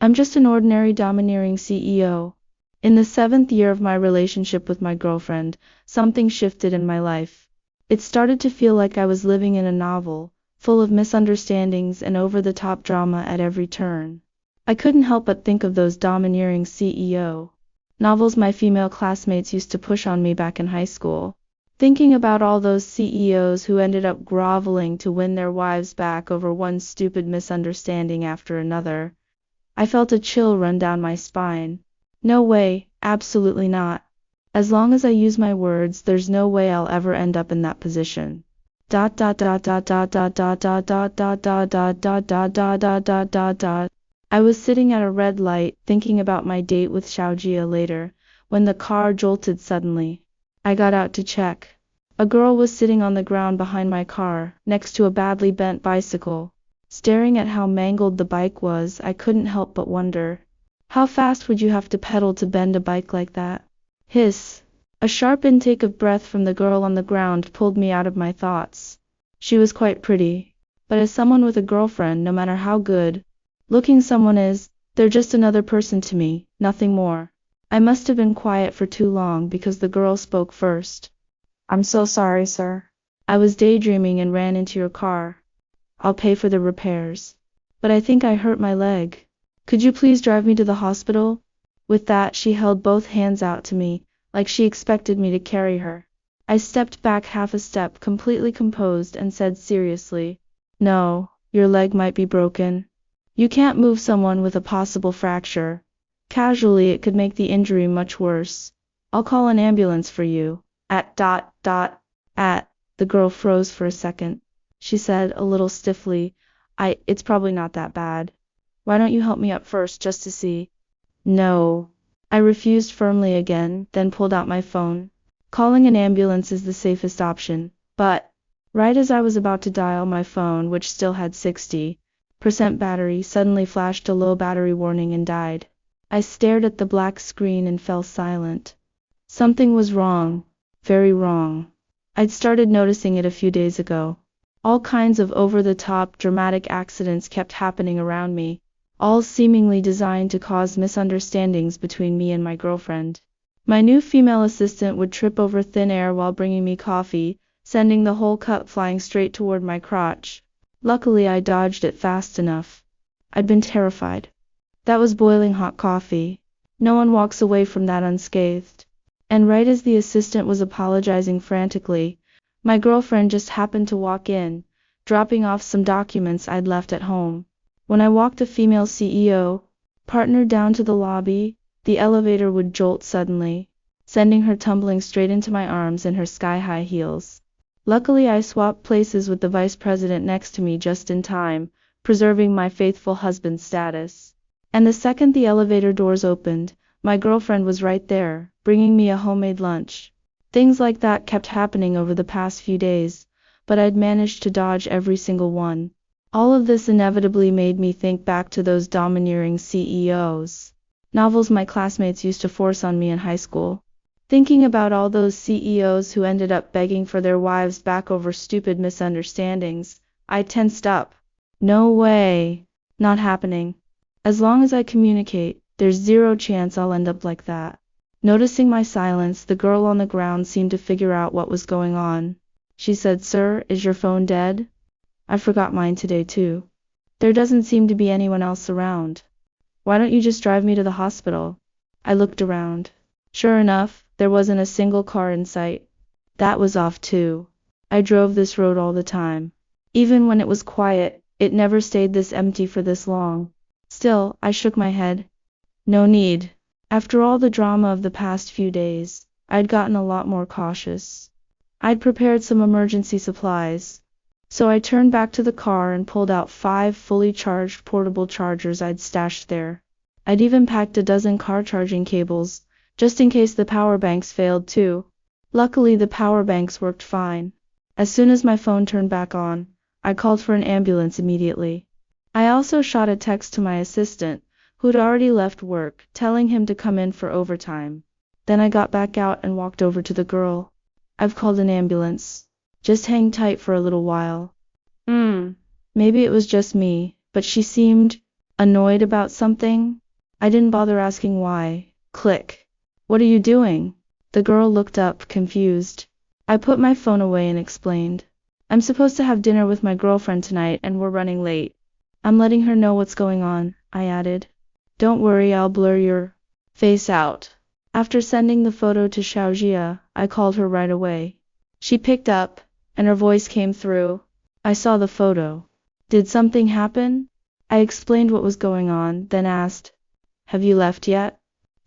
I'm just an ordinary domineering CEO. In the 7th year of my relationship with my girlfriend, something shifted in my life. It started to feel like I was living in a novel, full of misunderstandings and over-the-top drama at every turn. I couldn't help but think of those domineering CEO novels my female classmates used to push on me back in high school. Thinking about all those CEOs who ended up groveling to win their wives back over one stupid misunderstanding after another, I felt a chill run down my spine. No way, absolutely not. As long as I use my words, there's no way I'll ever end up in that position. I was sitting at a red light, thinking about my date with Xiaojia later, when the car jolted suddenly. I got out to check. A girl was sitting on the ground behind my car, next to a badly bent bicycle. Staring at how mangled the bike was, I couldn't help but wonder, how fast would you have to pedal to bend a bike like that? Hiss. A sharp intake of breath from the girl on the ground pulled me out of my thoughts. She was quite pretty, but as someone with a girlfriend, no matter how good looking someone is, they're just another person to me, nothing more. I must have been quiet for too long because the girl spoke first. I'm so sorry, sir. I was daydreaming and ran into your car. I'll pay for the repairs. But I think I hurt my leg. Could you please drive me to the hospital? With that, she held both hands out to me, like she expected me to carry her. I stepped back half a step, completely composed, and said seriously, no, your leg might be broken. You can't move someone with a possible fracture. Casually, it could make the injury much worse. I'll call an ambulance for you. The girl froze for a second. She said, a little stiffly, it's probably not that bad. Why don't you help me up first, just to see? No. I refused firmly again, then pulled out my phone. Calling an ambulance is the safest option, but right as I was about to dial my phone, which still had 60% battery, suddenly flashed a low battery warning and died. I stared at the black screen and fell silent. Something was wrong. Very wrong. I'd started noticing it a few days ago. All kinds of over-the-top, dramatic accidents kept happening around me, all seemingly designed to cause misunderstandings between me and my girlfriend. My new female assistant would trip over thin air while bringing me coffee, sending the whole cup flying straight toward my crotch. Luckily, I dodged it fast enough. I'd been terrified. That was boiling hot coffee. No one walks away from that unscathed. And right as the assistant was apologizing frantically, my girlfriend just happened to walk in, dropping off some documents I'd left at home. When I walked a female CEO partner down to the lobby, the elevator would jolt suddenly, sending her tumbling straight into my arms in her sky-high heels. Luckily, I swapped places with the vice president next to me just in time, preserving my faithful husband status. And the second the elevator doors opened, my girlfriend was right there, bringing me a homemade lunch. Things like that kept happening over the past few days, but I'd managed to dodge every single one. All of this inevitably made me think back to those domineering CEOs novels my classmates used to force on me in high school. Thinking about all those CEOs who ended up begging for their wives back over stupid misunderstandings, I tensed up. No way. Not happening. As long as I communicate, there's zero chance I'll end up like that. Noticing my silence, the girl on the ground seemed to figure out what was going on. She said, "Sir, is your phone dead?" I forgot mine today too. There doesn't seem to be anyone else around. Why don't you just drive me to the hospital? I looked around. Sure enough, there wasn't a single car in sight. That was off too. I drove this road all the time. Even when it was quiet, it never stayed this empty for this long. Still, I shook my head. No need. After all the drama of the past few days, I'd gotten a lot more cautious. I'd prepared some emergency supplies. So I turned back to the car and pulled out 5 fully charged portable chargers I'd stashed there. I'd even packed a dozen car charging cables, just in case the power banks failed too. Luckily, the power banks worked fine. As soon as my phone turned back on, I called for an ambulance immediately. I also shot a text to my assistant, who'd already left work, telling him to come in for overtime. Then I got back out and walked over to the girl. I've called an ambulance. Just hang tight for a little while. Maybe it was just me, but she seemed Annoyed about something? I didn't bother asking why. Click. What are you doing? The girl looked up, confused. I put my phone away and explained. I'm supposed to have dinner with my girlfriend tonight and we're running late. I'm letting her know what's going on, I added. Don't worry, I'll blur your face out. After sending the photo to Xiaojia, I called her right away. She picked up, and her voice came through. I saw the photo. Did something happen? I explained what was going on, then asked, have you left yet?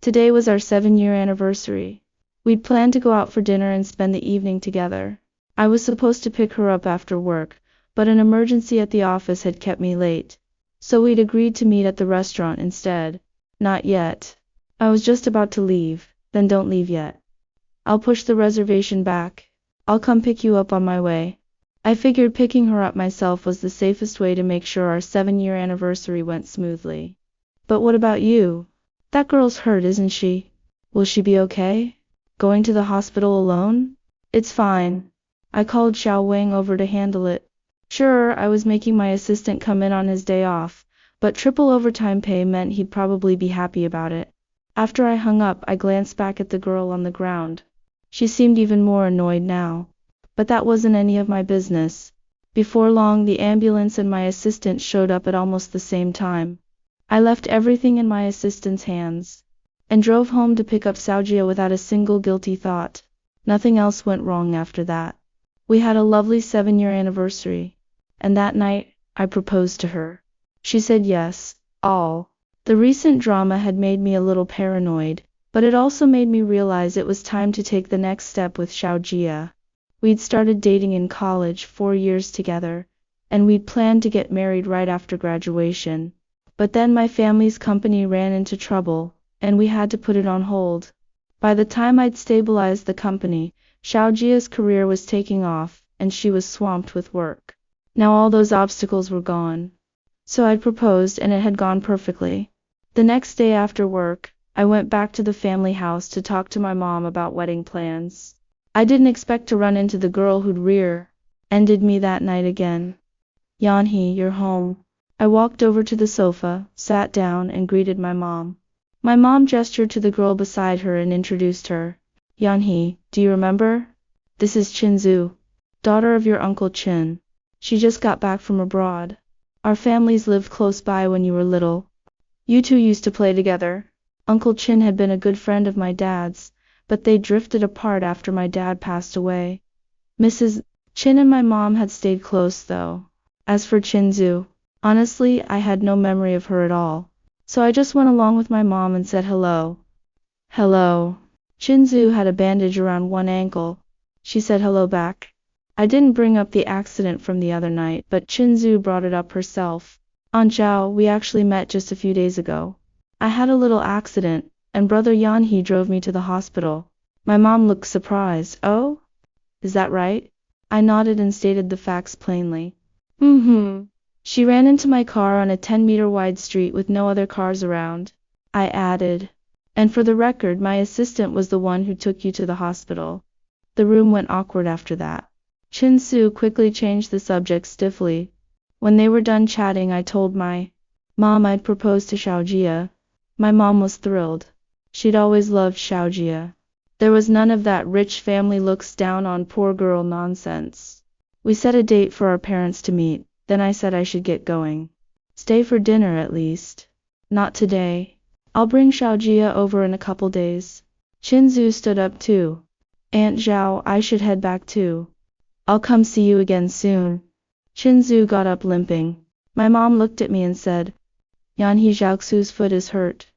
Today was our 7-year anniversary. We'd planned to go out for dinner and spend the evening together. I was supposed to pick her up after work, but an emergency at the office had kept me late. So we'd agreed to meet at the restaurant instead. Not yet. I was just about to leave. Then don't leave yet. I'll push the reservation back. I'll come pick you up on my way. I figured picking her up myself was the safest way to make sure our 7-year anniversary went smoothly. But what about you? That girl's hurt, isn't she? Will she be okay? Going to the hospital alone? It's fine. I called Xiao Wang over to handle it. Sure, I was making my assistant come in on his day off, but triple overtime pay meant he'd probably be happy about it. After I hung up, I glanced back at the girl on the ground. She seemed even more annoyed now. But that wasn't any of my business. Before long, the ambulance and my assistant showed up at almost the same time. I left everything in my assistant's hands, and drove home to pick up Xiaojia without a single guilty thought. Nothing else went wrong after that. We had a lovely 7-year anniversary, and that night, I proposed to her. She said yes, all. The recent drama had made me a little paranoid, but it also made me realize it was time to take the next step with Xiaojia. We'd started dating in college, 4 years together, and we'd planned to get married right after graduation. But then my family's company ran into trouble, and we had to put it on hold. By the time I'd stabilized the company, Xiaojia's career was taking off, and she was swamped with work. Now all those obstacles were gone. So I'd proposed, and it had gone perfectly. The next day after work, I went back to the family house to talk to my mom about wedding plans. I didn't expect to run into the girl who'd rear-ended me that night again. Yanhee, you're home. I walked over to the sofa, sat down, and greeted my mom. My mom gestured to the girl beside her and introduced her. Yanhee, do you remember? This is Qinzu, daughter of your Uncle Qin. She just got back from abroad. Our families lived close by when you were little. You two used to play together. Uncle Qin had been a good friend of my dad's, but they drifted apart after my dad passed away. Mrs. Qin and my mom had stayed close though. As for Qinzu, honestly, I had no memory of her at all. So I just went along with my mom and said hello. Hello. Qinzu had a bandage around one ankle. She said hello back. I didn't bring up the accident from the other night, but Qinzu brought it up herself. Aunt Zhao, we actually met just a few days ago. I had a little accident, and brother Yanhee drove me to the hospital. My mom looked surprised. Oh? Is that right? I nodded and stated the facts plainly. She ran into my car on a 10-meter wide street with no other cars around. I added. And for the record, my assistant was the one who took you to the hospital. The room went awkward after that. Qinzu quickly changed the subject stiffly. When they were done chatting, I told my mom I'd proposed to Xiaojia. My mom was thrilled. She'd always loved Xiaojia. There was none of that rich family looks down on poor girl nonsense. We set a date for our parents to meet, then I said I should get going. Stay for dinner at least. Not today. I'll bring Xiaojia over in a couple days. Qinzu stood up too. Aunt Zhao, I should head back too. I'll come see you again soon. Qinzu got up limping. My mom looked at me and said, Yanhee Zhaoxu's foot is hurt.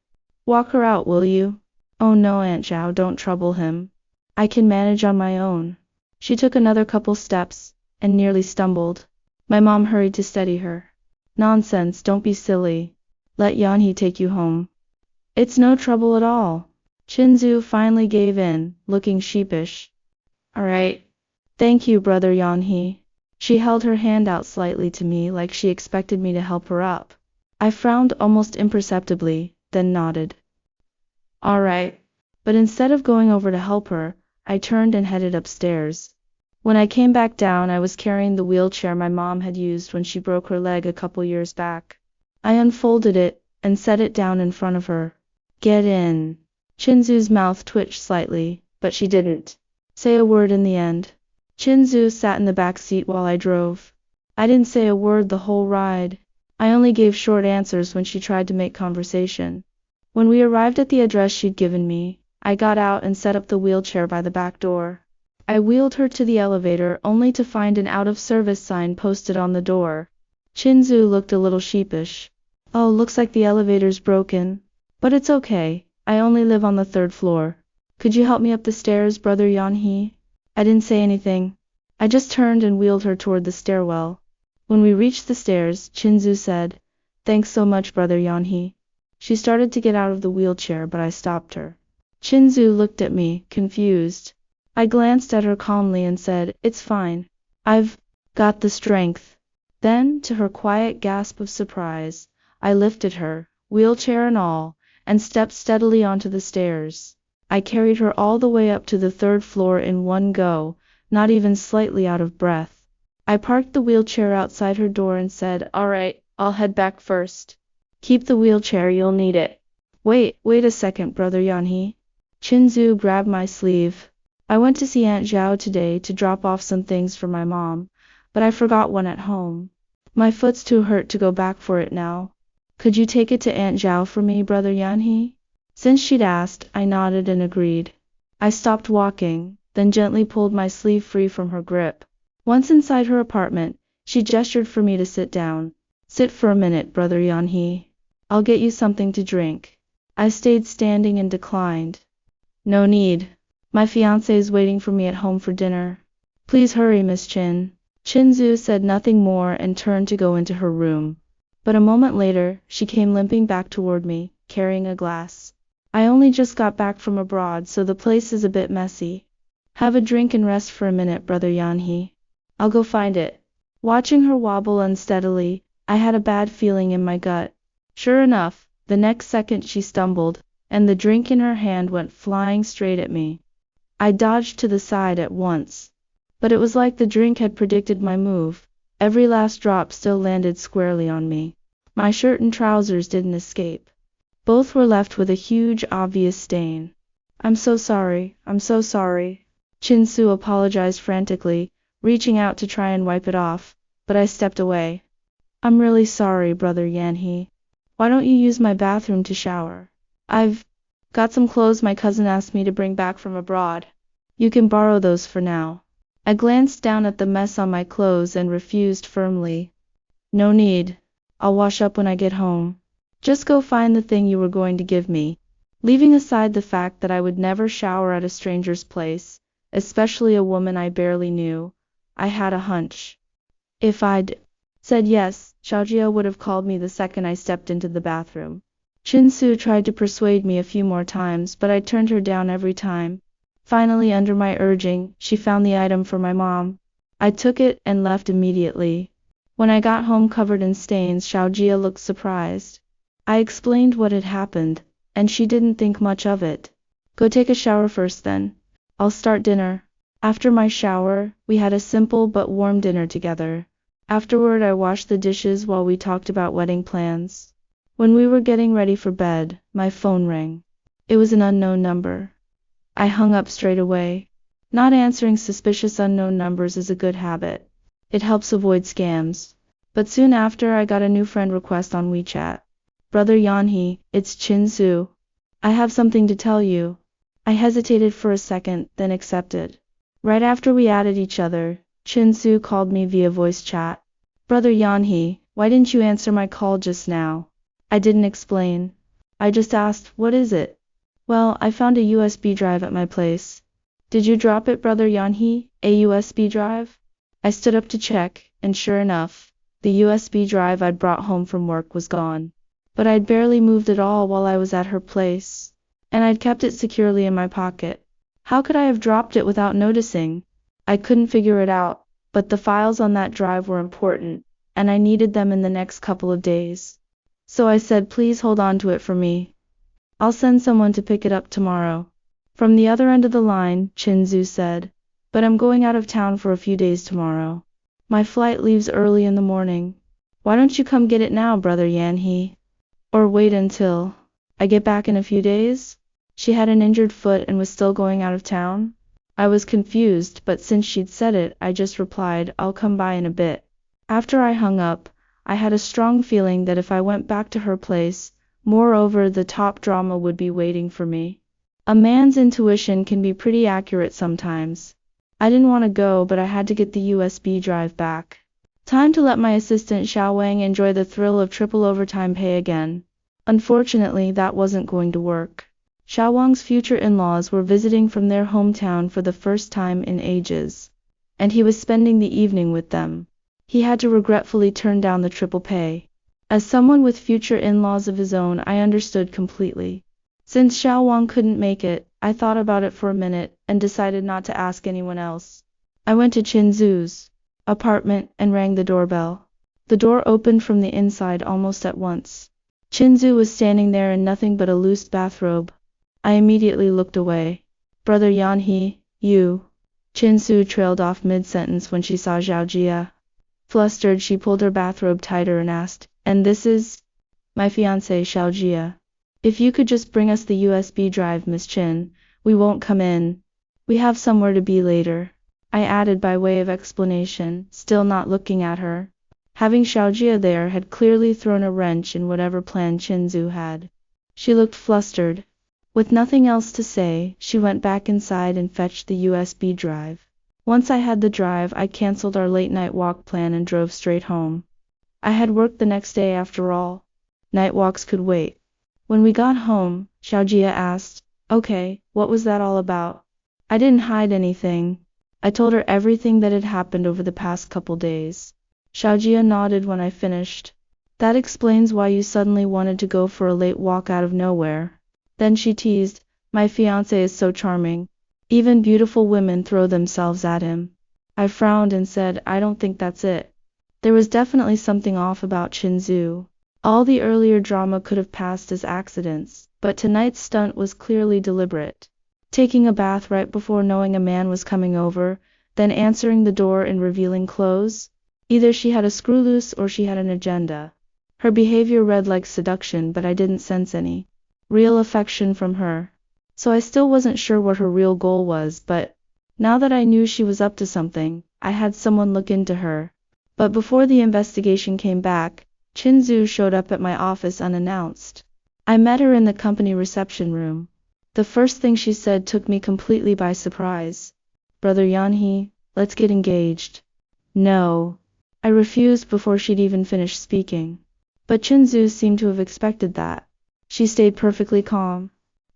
Walk her out, will you? Oh no, Aunt Zhao, don't trouble him. I can manage on my own. She took another couple steps, and nearly stumbled. My mom hurried to steady her. Nonsense, don't be silly. Let Yanhee take you home. It's no trouble at all. Qinzu finally gave in, looking sheepish. All right. Thank you, brother Yanhee. She held her hand out slightly to me like she expected me to help her up. I frowned almost imperceptibly, then nodded. All right. But instead of going over to help her, I turned and headed upstairs. When I came back down, I was carrying the wheelchair my mom had used when she broke her leg a couple years back. I unfolded it and set it down in front of her. Get in. Chinzu's mouth twitched slightly, but she didn't say a word in the end. Chinzu sat in the back seat while I drove. I didn't say a word the whole ride. I only gave short answers when she tried to make conversation. When we arrived at the address she'd given me, I got out and set up the wheelchair by the back door. I wheeled her to the elevator only to find an out-of-service sign posted on the door. Chinzu looked a little sheepish. Oh, looks like the elevator's broken. But it's okay, I only live on the 3rd floor. Could you help me up the stairs, Brother Yanhee? I didn't say anything. I just turned and wheeled her toward the stairwell. When we reached the stairs, Chinzu said, "Thanks so much, Brother Yanhee." She started to get out of the wheelchair, but I stopped her. Chinzu looked at me, confused. I glanced at her calmly and said, "It's fine. I've got the strength." Then, to her quiet gasp of surprise, I lifted her, wheelchair and all, and stepped steadily onto the stairs. I carried her all the way up to the 3rd floor in one go, not even slightly out of breath. I parked the wheelchair outside her door and said, "All right, I'll head back first. Keep the wheelchair, you'll need it." Wait a second, Brother Yanhee. Chinzu grabbed my sleeve. "I went to see Aunt Zhao today to drop off some things for my mom, but I forgot one at home. My foot's too hurt to go back for it now. Could you take it to Aunt Zhao for me, Brother Yanhee?" Since she'd asked, I nodded and agreed. I stopped walking, then gently pulled my sleeve free from her grip. Once inside her apartment, she gestured for me to sit down. "Sit for a minute, Brother Yanhee. I'll get you something to drink." I stayed standing and declined. "No need. My fiancé's waiting for me at home for dinner." "Please hurry, Miss Chin." Chinzu said nothing more and turned to go into her room. But a moment later, she came limping back toward me, carrying a glass. "I only just got back from abroad, so the place is a bit messy. Have a drink and rest for a minute, Brother Yanhee. I'll go find it." Watching her wobble unsteadily, I had a bad feeling in my gut. Sure enough, the next second she stumbled, and the drink in her hand went flying straight at me. I dodged to the side at once. But it was like the drink had predicted my move. Every last drop still landed squarely on me. My shirt and trousers didn't escape. Both were left with a huge, obvious stain. I'm so sorry. Chinsu apologized frantically, reaching out to try and wipe it off, but I stepped away. "I'm really sorry, Brother Yanhee. Why don't you use my bathroom to shower? I've got some clothes my cousin asked me to bring back from abroad. You can borrow those for now." I glanced down at the mess on my clothes and refused firmly. "No need. I'll wash up when I get home. Just go find the thing you were going to give me." Leaving aside the fact that I would never shower at a stranger's place, especially a woman I barely knew, I had a hunch. If I'd said yes, Xiaojia would have called me the second I stepped into the bathroom. Chinsu tried to persuade me a few more times, but I turned her down every time. Finally, under my urging, she found the item for my mom. I took it and left immediately. When I got home covered in stains, Xiaojia looked surprised. I explained what had happened, and she didn't think much of it. "Go take a shower first then. I'll start dinner." After my shower, we had a simple but warm dinner together. Afterward, I washed the dishes while we talked about wedding plans. When we were getting ready for bed, my phone rang. It was an unknown number. I hung up straight away. Not answering suspicious unknown numbers is a good habit. It helps avoid scams. But soon after, I got a new friend request on WeChat. "Brother Yanhee, it's Chinsu. I have something to tell you." I hesitated for a second, then accepted. Right after we added each other, Chinsu called me via voice chat. "Brother Yanhee, why didn't you answer my call just now?" I didn't explain. I just asked, "What is it?" "Well, I found a USB drive at my place." "Did you drop it, Brother Yanhee? A USB drive?" I stood up to check, and sure enough, the USB drive I'd brought home from work was gone. But I'd barely moved it all while I was at her place, and I'd kept it securely in my pocket. How could I have dropped it without noticing? I couldn't figure it out, but the files on that drive were important, and I needed them in the next couple of days. So I said, "Please hold on to it for me. I'll send someone to pick it up tomorrow." From the other end of the line, Chinzu said, "But I'm going out of town for a few days tomorrow. My flight leaves early in the morning." Why don't you come get it now, brother Yan? Or wait until I get back in a few days? She had an injured foot and was still going out of town? I was confused, but since she'd said it, I just replied, I'll come by in a bit. After I hung up, I had a strong feeling that if I went back to her place, moreover the top drama would be waiting for me. A man's intuition can be pretty accurate sometimes. I didn't want to go, but I had to get the USB drive back. Time to let my assistant Xiao Wang enjoy the thrill of triple overtime pay again. Unfortunately, that wasn't going to work. Xiao Wang's future in-laws were visiting from their hometown for the first time in ages, and he was spending the evening with them. He had to regretfully turn down the triple pay. As someone with future in-laws of his own, I understood completely. Since Xiao Wang couldn't make it, I thought about it for a minute and decided not to ask anyone else. I went to Qin Zhu's apartment and rang the doorbell. The door opened from the inside almost at once. Qin Zhu was standing there in nothing but a loose bathrobe. I immediately looked away. Brother Yan, you. Qin Zhu trailed off mid-sentence when she saw Zhao Jia. Flustered, she pulled her bathrobe tighter and asked, and this is? My fiancé, Zhao Jia. If you could just bring us the USB drive, Miss Qin, we won't come in. We have somewhere to be later, I added by way of explanation, still not looking at her. Having Zhao Jia there had clearly thrown a wrench in whatever plan Qin Zhu had. She looked flustered. With nothing else to say, she went back inside and fetched the USB drive. Once I had the drive, I canceled our late-night walk plan and drove straight home. I had work the next day after all. Night walks could wait. When we got home, Zhao Jia asked, Okay, what was that all about? I didn't hide anything. I told her everything that had happened over the past couple days. Zhao Jia nodded when I finished. That explains why you suddenly wanted to go for a late walk out of nowhere. Then she teased, my fiancé is so charming. Even beautiful women throw themselves at him. I frowned and said, I don't think that's it. There was definitely something off about Qin Zhu. All the earlier drama could have passed as accidents, but tonight's stunt was clearly deliberate. Taking a bath right before knowing a man was coming over, then answering the door in revealing clothes. Either she had a screw loose or she had an agenda. Her behavior read like seduction, but I didn't sense any real affection from her. So I still wasn't sure what her real goal was, but now that I knew she was up to something, I had someone look into her. But before the investigation came back, Qin Zhu showed up at my office unannounced. I met her in the company reception room. The first thing she said took me completely by surprise. Brother Yan, let's get engaged. No. I refused before she'd even finished speaking. But Qin Zhu seemed to have expected that. She stayed perfectly calm.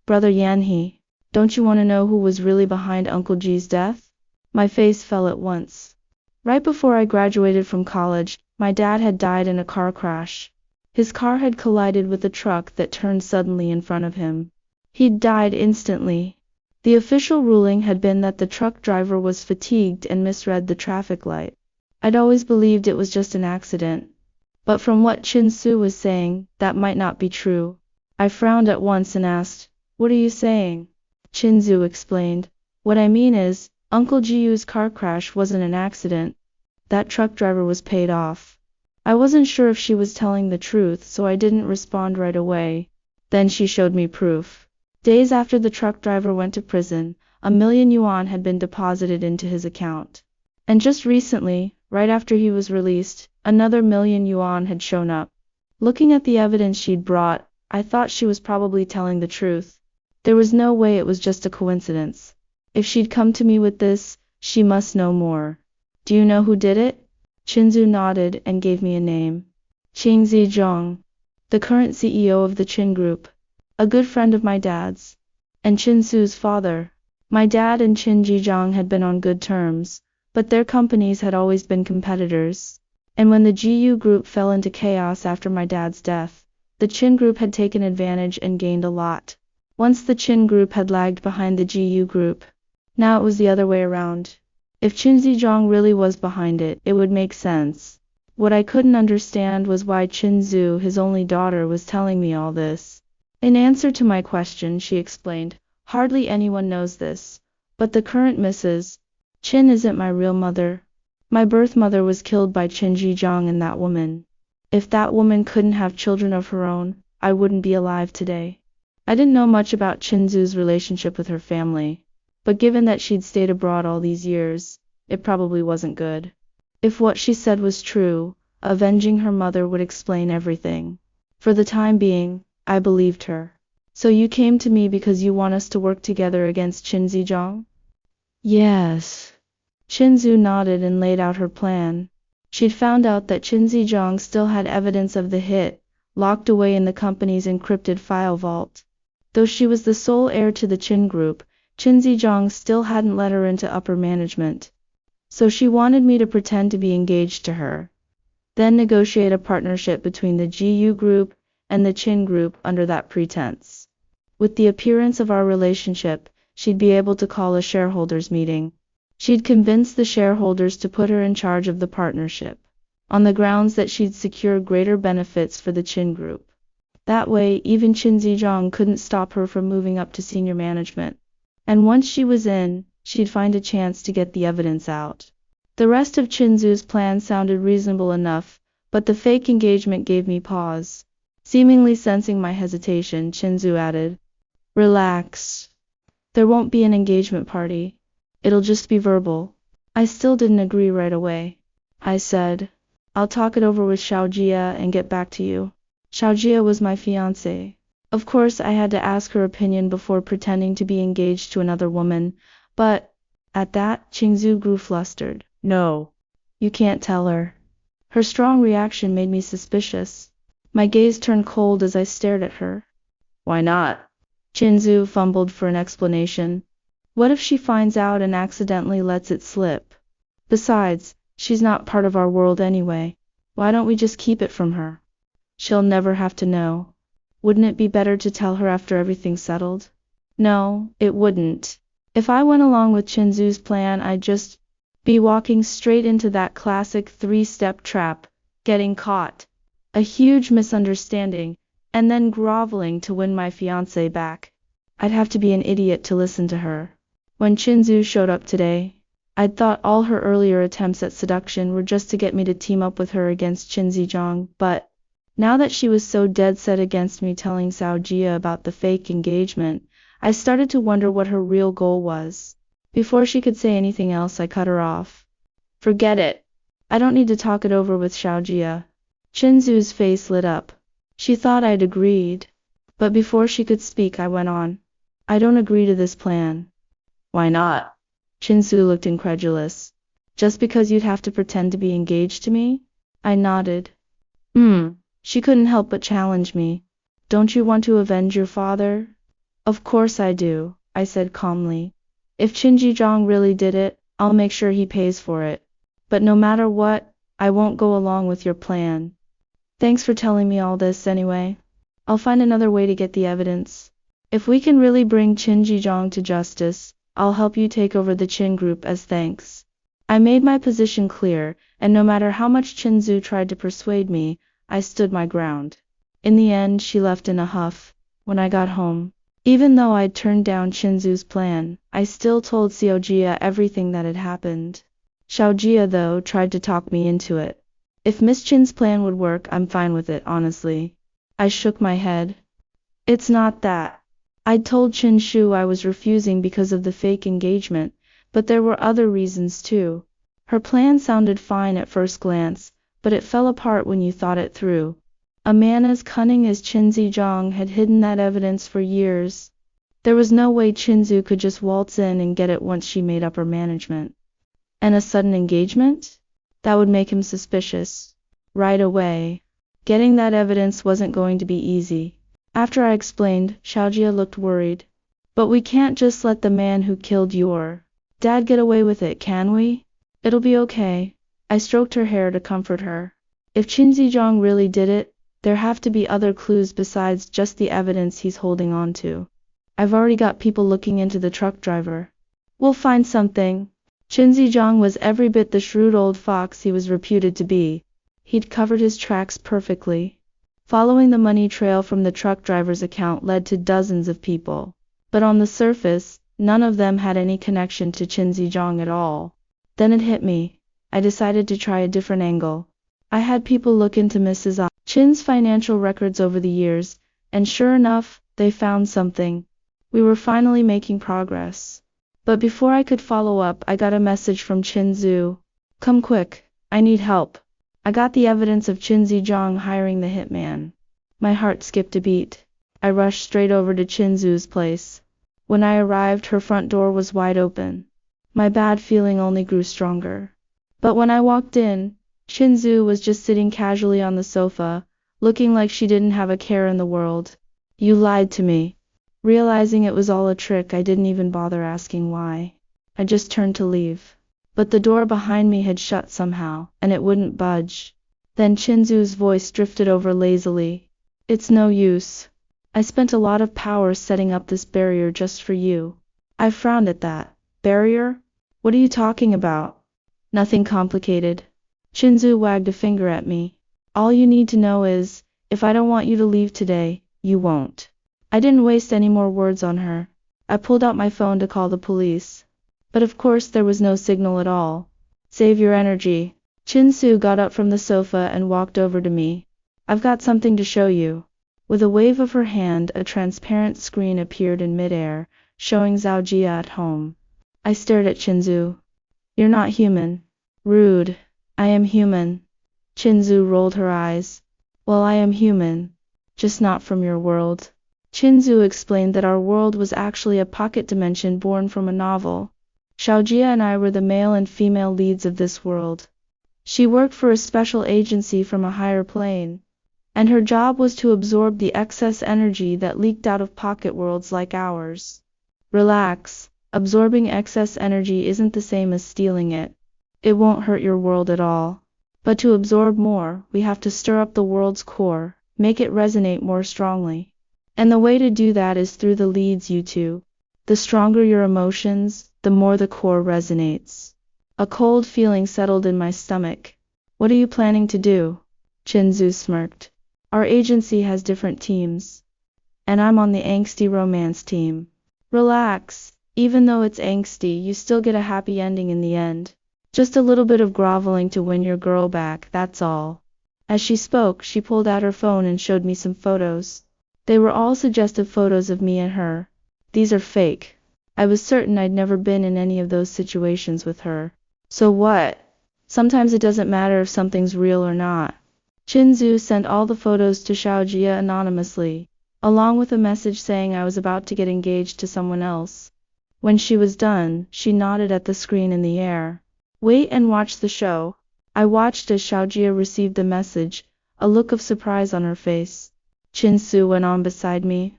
Brother Yan, don't you want to know who was really behind Uncle Ji's death? My face fell at once. Right before I graduated from college, my dad had died in a car crash. His car had collided with a truck that turned suddenly in front of him. He'd died instantly. The official ruling had been that the truck driver was fatigued and misread the traffic light. I'd always believed it was just an accident. But from what Qin Zhu was saying, that might not be true. I frowned at once and asked, What are you saying? Qin Zhu explained, What I mean is, Uncle Jiu's car crash wasn't an accident. That truck driver was paid off. I wasn't sure if she was telling the truth, so I didn't respond right away. Then she showed me proof. Days after the truck driver went to prison, 1 million yuan had been deposited into his account. And just recently, right after he was released, another 1 million yuan had shown up. Looking at the evidence she'd brought, I thought she was probably telling the truth. There was no way it was just a coincidence. If she'd come to me with this, she must know more. Do you know who did it? Qin Zhu nodded and gave me a name. Qin Zizhong, the current CEO of the Qin Group. A good friend of my dad's. And Qin Zhu's father. My dad and Qin Zizhong had been on good terms, but their companies had always been competitors. And when the GU Group fell into chaos after my dad's death, the Qin Group had taken advantage and gained a lot. Once the Qin Group had lagged behind the GU Group. Now it was the other way around. If Qin Zizhong really was behind it, it would make sense. What I couldn't understand was why Qin Zhu, his only daughter, was telling me all this. In answer to my question, she explained, Hardly anyone knows this, but the current Mrs. Qin isn't my real mother. My birth mother was killed by Qin Zizhong and that woman. If that woman couldn't have children of her own, I wouldn't be alive today. I didn't know much about Chinzu's relationship with her family, but given that she'd stayed abroad all these years, it probably wasn't good. If what she said was true, avenging her mother would explain everything. For the time being, I believed her. So you came to me because you want us to work together against Qin Zizhong? Yes. Qinzu nodded and laid out her plan. She'd found out that Qin Zizhong still had evidence of the hit, locked away in the company's encrypted file vault. Though she was the sole heir to the Qin group, Qin Zizhong still hadn't let her into upper management. So she wanted me to pretend to be engaged to her, then negotiate a partnership between the GU group and the Qin group under that pretense. With the appearance of our relationship, she'd be able to call a shareholders' meeting. She'd convince the shareholders to put her in charge of the partnership, on the grounds that she'd secure greater benefits for the Qin group. That way, even Qin Zizhong couldn't stop her from moving up to senior management. And once she was in, she'd find a chance to get the evidence out. The rest of Qinzu's plan sounded reasonable enough, but the fake engagement gave me pause. Seemingly sensing my hesitation, Qinzu added, "Relax. There won't be an engagement party. It'll just be verbal." I still didn't agree right away. I said, "I'll talk it over with Xiaojia and get back to you." Xiaojia was my fiancée. Of course I had to ask her opinion before pretending to be engaged to another woman, but at that, Qingzu grew flustered. "No. You can't tell her." Her strong reaction made me suspicious. My gaze turned cold as I stared at her. "Why not?" Qingzu fumbled for an explanation. "What if she finds out and accidentally lets it slip? Besides, she's not part of our world anyway. Why don't we just keep it from her? She'll never have to know." "Wouldn't it be better to tell her after everything's settled?" "No, it wouldn't. If I went along with Qinzu's plan, I'd just be walking straight into that classic three-step trap, getting caught, a huge misunderstanding, and then groveling to win my fiancé back. I'd have to be an idiot to listen to her." When Qinzu showed up today, I'd thought all her earlier attempts at seduction were just to get me to team up with her against Qin Zizhong, but now that she was so dead set against me telling Xiaojia about the fake engagement, I started to wonder what her real goal was. Before she could say anything else, I cut her off. "Forget it. I don't need to talk it over with Xiaojia." Qinzu's face lit up. She thought I'd agreed. But before she could speak, I went on. "I don't agree to this plan." "Why not?" Qinzu looked incredulous. "Just because you'd have to pretend to be engaged to me?" I nodded. She couldn't help but challenge me. "Don't you want to avenge your father?" "Of course I do," I said calmly. "If Qin Zizhong really did it, I'll make sure he pays for it. But no matter what, I won't go along with your plan. Thanks for telling me all this anyway. I'll find another way to get the evidence. If we can really bring Qin Zizhong to justice, I'll help you take over the Qin group as thanks." I made my position clear, and no matter how much Qinzu tried to persuade me, I stood my ground. In the end, she left in a huff. When I got home, even though I'd turned down Qinzu's plan, I still told Xiaojia everything that had happened. Xiaojia, though, tried to talk me into it. If Miss Qin's plan would work, I'm fine with it, honestly. I shook my head. "It's not that. I'd told Qin Shu I was refusing because of the fake engagement, but there were other reasons too. Her plan sounded fine at first glance, but it fell apart when you thought it through. A man as cunning as Qin Zizhong had hidden that evidence for years. There was no way Qinzu could just waltz in and get it once she made up her management. And a sudden engagement? That would make him suspicious. Right away. Getting that evidence wasn't going to be easy." After I explained, Xiaojia looked worried. "But we can't just let the man who killed your dad get away with it, can we? It'll be okay." I stroked her hair to comfort her. "If Qin Zizhong really did it, there have to be other clues besides just the evidence he's holding on to. I've already got people looking into the truck driver. We'll find something." Qin Zizhong was every bit the shrewd old fox he was reputed to be. He'd covered his tracks perfectly. Following the money trail from the truck driver's account led to dozens of people. But on the surface, none of them had any connection to Qin Zizhong at all. Then it hit me. I decided to try a different angle. I had people look into Mrs. Chin's financial records over the years, and sure enough, they found something. We were finally making progress. But before I could follow up, I got a message from Chin Zhu. Come quick, I need help. I got the evidence of Qin Zizhong hiring the hitman. My heart skipped a beat. I rushed straight over to Qin Zhu's place. When I arrived, her front door was wide open. My bad feeling only grew stronger. But when I walked in, Qin Zhu was just sitting casually on the sofa, looking like she didn't have a care in the world. You lied to me. Realizing it was all a trick, I didn't even bother asking why. I just turned to leave. But the door behind me had shut somehow, and it wouldn't budge. Then Qin Zhu's voice drifted over lazily. It's no use. I spent a lot of power setting up this barrier just for you. I frowned at that. Barrier? What are you talking about? Nothing complicated. Qin Zhu wagged a finger at me. All you need to know is, if I don't want you to leave today, you won't. I didn't waste any more words on her. I pulled out my phone to call the police. But of course there was no signal at all. Save your energy. Qin Zhu got up from the sofa and walked over to me. I've got something to show you. With a wave of her hand, a transparent screen appeared in midair, showing Zhao Jia at home. I stared at Qin Zhu. You're not human. Rude. I am human. Qin Zhu rolled her eyes. Well, I am human. Just not from your world. Qin Zhu explained that our world was actually a pocket dimension born from a novel. Zhao Jia and I were the male and female leads of this world. She worked for a special agency from a higher plane, and her job was to absorb the excess energy that leaked out of pocket worlds like ours. Relax. Absorbing excess energy isn't the same as stealing it. It won't hurt your world at all. But to absorb more, we have to stir up the world's core, make it resonate more strongly. And the way to do that is through the leads you two. The stronger your emotions, the more the core resonates. A cold feeling settled in my stomach. What are you planning to do? Qin Zhu smirked. Our agency has different teams. And I'm on the angsty romance team. Relax. Even though it's angsty, you still get a happy ending in the end. Just a little bit of groveling to win your girl back, that's all. As she spoke, she pulled out her phone and showed me some photos. They were all suggestive photos of me and her. These are fake. I was certain I'd never been in any of those situations with her. So what? Sometimes it doesn't matter if something's real or not. Qin Zhu sent all the photos to Zhao Jia anonymously, along with a message saying I was about to get engaged to someone else. When she was done, she nodded at the screen in the air. Wait and watch the show. I watched as Zhao Jia received the message, a look of surprise on her face. Qin Zhu went on beside me.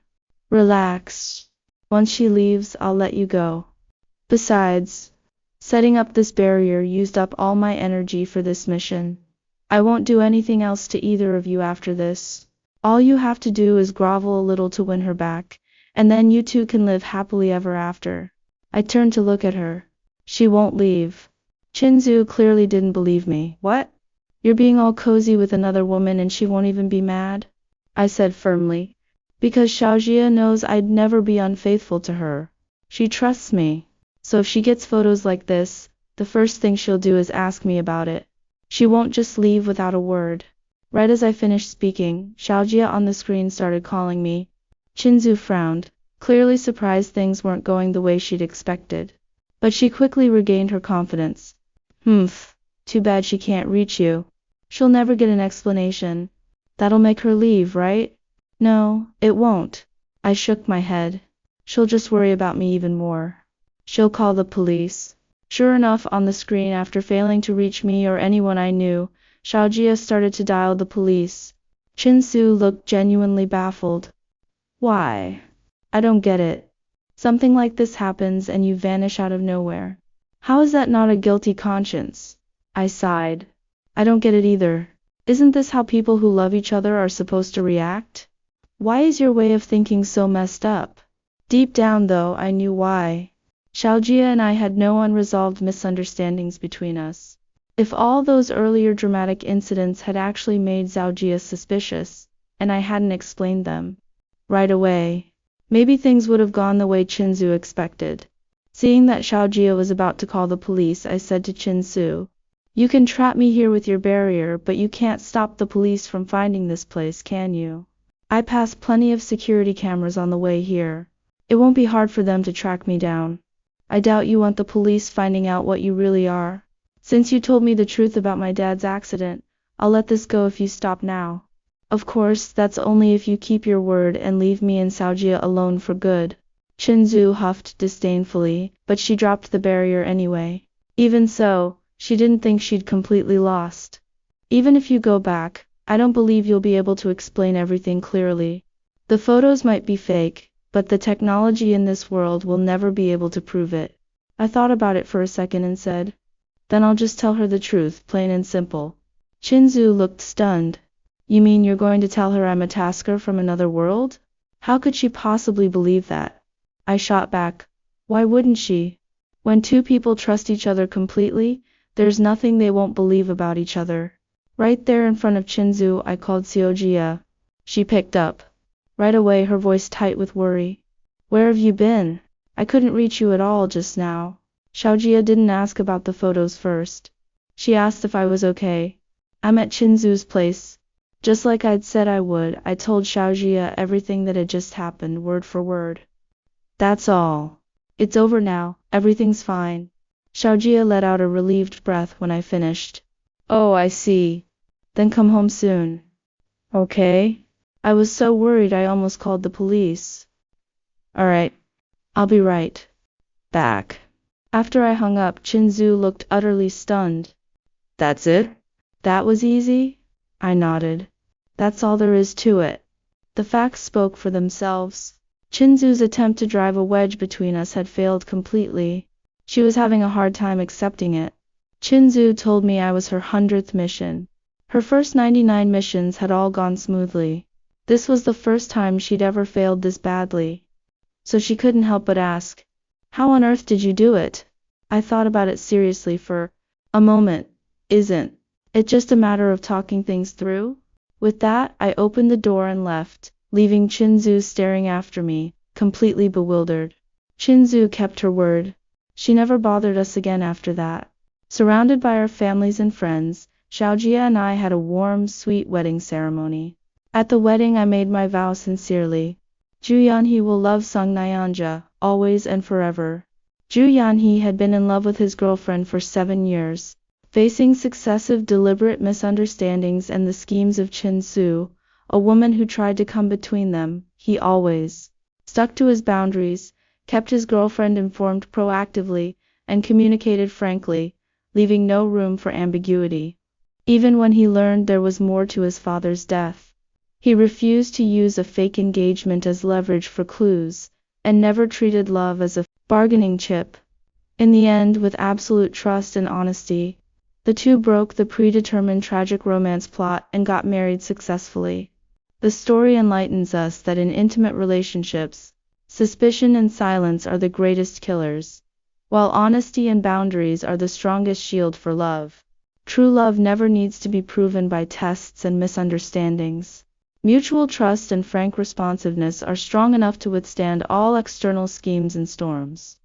Relax. Once she leaves, I'll let you go. Besides, setting up this barrier used up all my energy for this mission. I won't do anything else to either of you after this. All you have to do is grovel a little to win her back, and then you two can live happily ever after. I turned to look at her. She won't leave. Qin Zhu clearly didn't believe me. What? You're being all cozy with another woman and she won't even be mad? I said firmly. Because Zhao Jia knows I'd never be unfaithful to her. She trusts me. So if she gets photos like this, the first thing she'll do is ask me about it. She won't just leave without a word. Right as I finished speaking, Zhao Jia on the screen started calling me. Qin Zhu frowned, clearly surprised things weren't going the way she'd expected. But she quickly regained her confidence. Too bad she can't reach you. She'll never get an explanation. That'll make her leave, right? No, it won't. I shook my head. She'll just worry about me even more. She'll call the police. Sure enough, on the screen, after failing to reach me or anyone I knew, Zhao Jia started to dial the police. Qin Zhu looked genuinely baffled. Why? I don't get it. Something like this happens and you vanish out of nowhere. How is that not a guilty conscience? I sighed. I don't get it either. Isn't this how people who love each other are supposed to react? Why is your way of thinking so messed up? Deep down, though, I knew why. Zhao Jia and I had no unresolved misunderstandings between us. If all those earlier dramatic incidents had actually made Zhao Jia suspicious, and I hadn't explained them right away, maybe things would have gone the way Qin Zhu expected. Seeing that Zhao Jia was about to call the police, I said to Qin Zhu, You can trap me here with your barrier, but you can't stop the police from finding this place, can you? I pass plenty of security cameras on the way here. It won't be hard for them to track me down. I doubt you want the police finding out what you really are. Since you told me the truth about my dad's accident, I'll let this go if you stop now. Of course, that's only if you keep your word and leave me and Saojia alone for good. Chinzu huffed disdainfully, but she dropped the barrier anyway. Even so, she didn't think she'd completely lost. Even if you go back, I don't believe you'll be able to explain everything clearly. The photos might be fake, but the technology in this world will never be able to prove it. I thought about it for a second and said, then I'll just tell her the truth, plain and simple. Chinzu looked stunned. You mean you're going to tell her I'm a tasker from another world? How could she possibly believe that? I shot back. Why wouldn't she? When two people trust each other completely, there's nothing they won't believe about each other. Right there in front of Chinzu, I called Saojia. She picked up. Right away, her voice tight with worry. Where have you been? I couldn't reach you at all just now. Saojia didn't ask about the photos first. She asked if I was okay. I'm at Chinzu's place. Just like I'd said I would, I told Saojia everything that had just happened, word for word. That's all. It's over now, everything's fine. Saojia let out a relieved breath when I finished. Oh, I see. Then come home soon. Okay? I was so worried I almost called the police. Alright. I'll be right back. After I hung up, Chinzu looked utterly stunned. That's it? That was easy? I nodded. That's all there is to it. The facts spoke for themselves. Chinzu's attempt to drive a wedge between us had failed completely. She was having a hard time accepting it. Chinzu told me I was her 100th mission. Her first 99 missions had all gone smoothly. This was the first time she'd ever failed this badly. So she couldn't help but ask, how on earth did you do it? I thought about it seriously for a moment. Isn't it just a matter of talking things through? With that, I opened the door and left, leaving Chinzu staring after me, completely bewildered. Chinzu kept her word. She never bothered us again after that. Surrounded by our families and friends, Saojia and I had a warm, sweet wedding ceremony. At the wedding I made my vow sincerely. Ju Yanhee will love Sung Nyanja, always and forever. Ju Yanhee had been in love with his girlfriend for 7 years. Facing successive deliberate misunderstandings and the schemes of Chinsu, a woman who tried to come between them, he always stuck to his boundaries, kept his girlfriend informed proactively, and communicated frankly, leaving no room for ambiguity. Even when he learned there was more to his father's death, he refused to use a fake engagement as leverage for clues, and never treated love as a bargaining chip. In the end, with absolute trust and honesty, the two broke the predetermined tragic romance plot and got married successfully. The story enlightens us that in intimate relationships, suspicion and silence are the greatest killers, while honesty and boundaries are the strongest shield for love. True love never needs to be proven by tests and misunderstandings. Mutual trust and frank responsiveness are strong enough to withstand all external schemes and storms.